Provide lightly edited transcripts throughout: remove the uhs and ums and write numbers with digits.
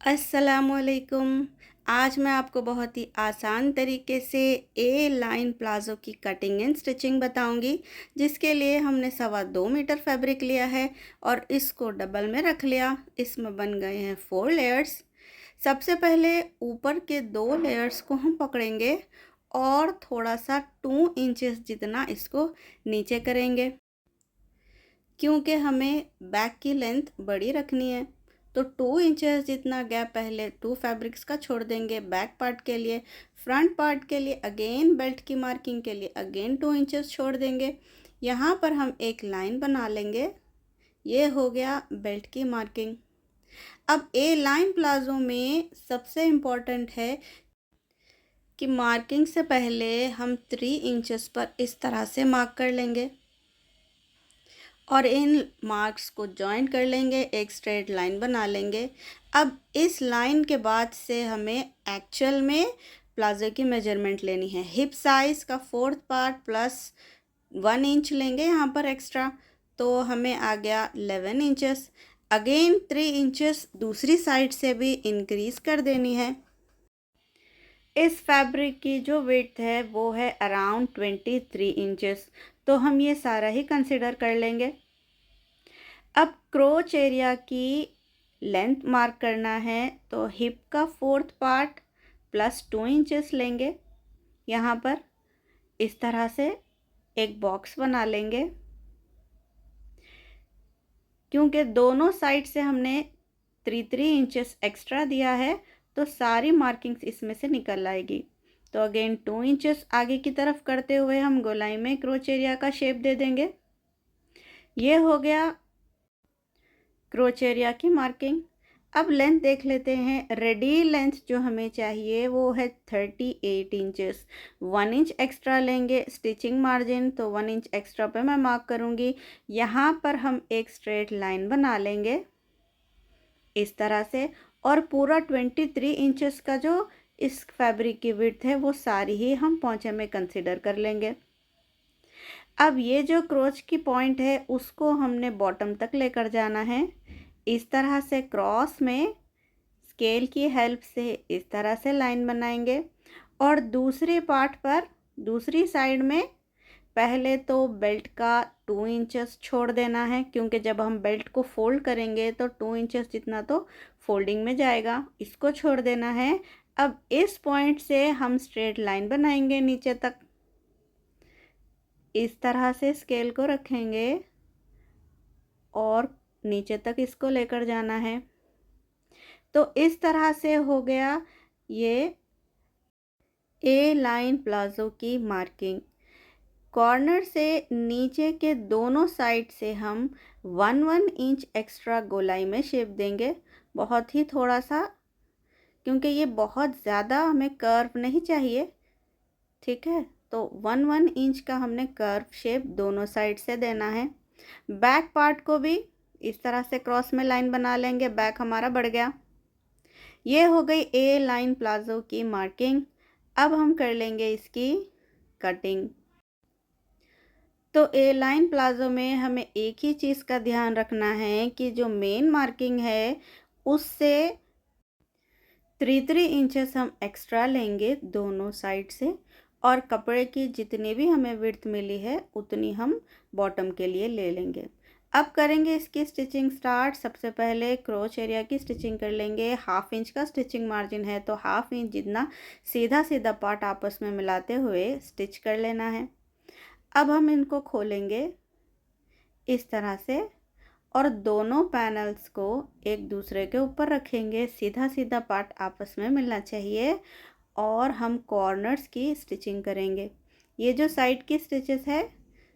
अस्सलामुअलैकुम। आज मैं आपको बहुत ही आसान तरीके से ए लाइन प्लाज़ो की कटिंग एंड स्टिचिंग बताऊंगी, जिसके लिए हमने 2.25 मीटर फैब्रिक लिया है और इसको डबल में रख लिया। इसमें बन गए हैं 4 लेयर्स। सबसे पहले ऊपर के 2 लेयर्स को हम पकड़ेंगे और थोड़ा सा 2 इंचेस जितना इसको नीचे करेंगे, क्योंकि हमें बैक की लेंथ बड़ी रखनी है। तो 2 इंचेस जितना गैप पहले 2 फैब्रिक्स का छोड़ देंगे बैक पार्ट के लिए। फ्रंट पार्ट के लिए अगेन बेल्ट की मार्किंग के लिए अगेन 2 इंचेस छोड़ देंगे। यहाँ पर हम एक लाइन बना लेंगे। ये हो गया बेल्ट की मार्किंग। अब ए लाइन प्लाजो में सबसे इम्पॉर्टेंट है कि मार्किंग से पहले हम 3 इंचेस पर इस तरह से मार्क कर लेंगे और इन मार्क्स को जॉइन कर लेंगे, एक स्ट्रेट लाइन बना लेंगे। अब इस लाइन के बाद से हमें एक्चुअल में प्लाजो की मेजरमेंट लेनी है। हिप साइज़ का 4th पार्ट प्लस 1 इंच लेंगे यहाँ पर एक्स्ट्रा, तो हमें आ गया 11 इंचेस। अगेन 3 इंचेस दूसरी साइड से भी इंक्रीज़ कर देनी है। इस फैब्रिक की जो विड्थ है वो है अराउंड 23 इंचेस, तो हम ये सारा ही कंसिडर कर लेंगे। अब क्रोच एरिया की लेंथ मार्क करना है, तो हिप का 4th पार्ट प्लस 2 इंचेस लेंगे। यहाँ पर इस तरह से एक बॉक्स बना लेंगे, क्योंकि दोनों साइड से हमने 3 इंचेस एक्स्ट्रा दिया है, तो सारी मार्किंग्स इसमें से निकल आएगी। तो अगेन 2 इंचेस आगे की तरफ करते हुए हम गोलाई में क्रोच एरिया का शेप दे देंगे। ये हो गया क्रोच एरिया की मार्किंग। अब लेंथ देख लेते हैं। रेडी लेंथ जो हमें चाहिए वो है 38 इंचेस। 1 इंच एक्स्ट्रा लेंगे स्टिचिंग मार्जिन, तो 1 इंच एक्स्ट्रा पे मैं मार्क करूँगी। यहाँ पर हम एक स्ट्रेट लाइन बना लेंगे इस तरह से, और पूरा 23 इंचेस का जो इस फैब्रिक की विड्थ है वो सारी ही हम पोंचे में कंसिडर कर लेंगे। अब ये जो क्रोच की पॉइंट है उसको हमने बॉटम तक लेकर जाना है। इस तरह से क्रॉस में स्केल की हेल्प से इस तरह से लाइन बनाएंगे और दूसरे पार्ट पर दूसरी साइड में पहले तो बेल्ट का 2 इंचेस छोड़ देना है, क्योंकि जब हम बेल्ट को फोल्ड करेंगे तो 2 इंचेस जितना तो फोल्डिंग में जाएगा, इसको छोड़ देना है। अब इस पॉइंट से हम स्ट्रेट लाइन बनाएंगे नीचे तक। इस तरह से स्केल को रखेंगे और नीचे तक इसको लेकर जाना है। तो इस तरह से हो गया ये ए लाइन प्लाजो की मार्किंग। कॉर्नर से नीचे के दोनों साइड से हम 1 इंच एक्स्ट्रा गोलाई में शेप देंगे, बहुत ही थोड़ा सा, क्योंकि ये बहुत ज़्यादा हमें कर्व नहीं चाहिए। ठीक है, तो 1 इंच का हमने कर्व शेप दोनों साइड से देना है। बैक पार्ट को भी इस तरह से क्रॉस में लाइन बना लेंगे। बैक हमारा बढ़ गया। ये हो गई ए लाइन प्लाजो की मार्किंग। अब हम कर लेंगे इसकी कटिंग। तो ए लाइन प्लाजो में हमें एक ही चीज़ का ध्यान रखना है कि जो मेन मार्किंग है उससे 3 इंचेस हम एक्स्ट्रा लेंगे दोनों साइड से, और कपड़े की जितनी भी हमें विड्थ मिली है उतनी हम बॉटम के लिए ले लेंगे। अब करेंगे इसकी स्टिचिंग स्टार्ट। सबसे पहले क्रोच एरिया की स्टिचिंग कर लेंगे। 1/2 इंच का स्टिचिंग मार्जिन है, तो 1/2 इंच जितना सीधा सीधा पार्ट आपस में मिलाते हुए स्टिच कर लेना है। अब हम इनको खोलेंगे इस तरह से और दोनों पैनल्स को एक दूसरे के ऊपर रखेंगे। सीधा सीधा पार्ट आपस में मिलना चाहिए और हम कॉर्नर्स की स्टिचिंग करेंगे। ये जो साइड की स्टिचेस है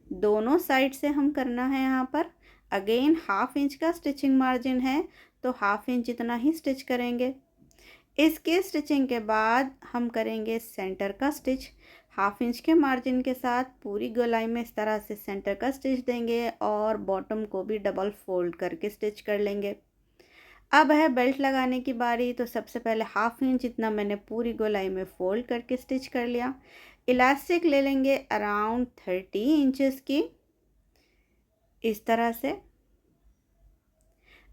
दोनों साइड से हम करना है। यहाँ पर अगेन 1/2 इंच का स्टिचिंग मार्जिन है, तो 1/2 इंच जितना ही स्टिच करेंगे। इसके स्टिचिंग के बाद हम करेंगे सेंटर का स्टिच। 1/2 इंच के मार्जिन के साथ पूरी गोलाई में इस तरह से सेंटर का स्टिच देंगे और बॉटम को भी डबल फोल्ड करके स्टिच कर लेंगे। अब है बेल्ट लगाने की बारी। तो सबसे पहले 1/2 इंच जितना मैंने पूरी गोलाई में फोल्ड करके स्टिच कर लिया। इलास्टिक ले लेंगे अराउंड 30 इंचेस की इस तरह से।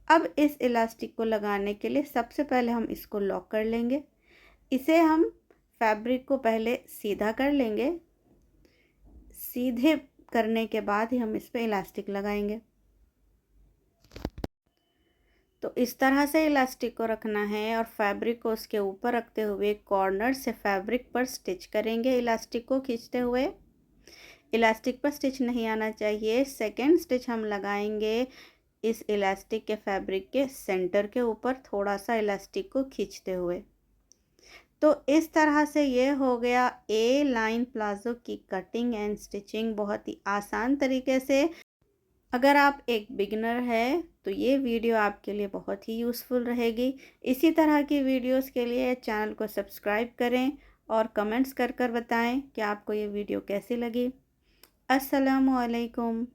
अब इस इलास्टिक को लगाने के लिए सबसे पहले हम इसको लॉक कर लेंगे। इसे हम फैब्रिक को पहले सीधा कर लेंगे। सीधे करने के बाद ही हम इस पर इलास्टिक लगाएंगे। तो इस तरह से इलास्टिक को रखना है और फैब्रिक को उसके ऊपर रखते हुए कॉर्नर से फैब्रिक पर स्टिच करेंगे। इलास्टिक को खींचते हुए इलास्टिक पर स्टिच नहीं आना चाहिए। सेकेंड स्टिच हम लगाएंगे इस इलास्टिक के फैब्रिक के सेंटर के ऊपर, थोड़ा सा इलास्टिक को खींचते हुए। तो इस तरह से ये हो गया ए लाइन प्लाजो की कटिंग एंड स्टिचिंग बहुत ही आसान तरीके से। अगर आप एक बिगिनर है तो ये वीडियो आपके लिए बहुत ही यूज़फुल रहेगी। इसी तरह की वीडियोस के लिए चैनल को सब्सक्राइब करें और कमेंट्स कर बताएं कि आपको ये वीडियो कैसी लगी। अस्सलामु अलैकुम।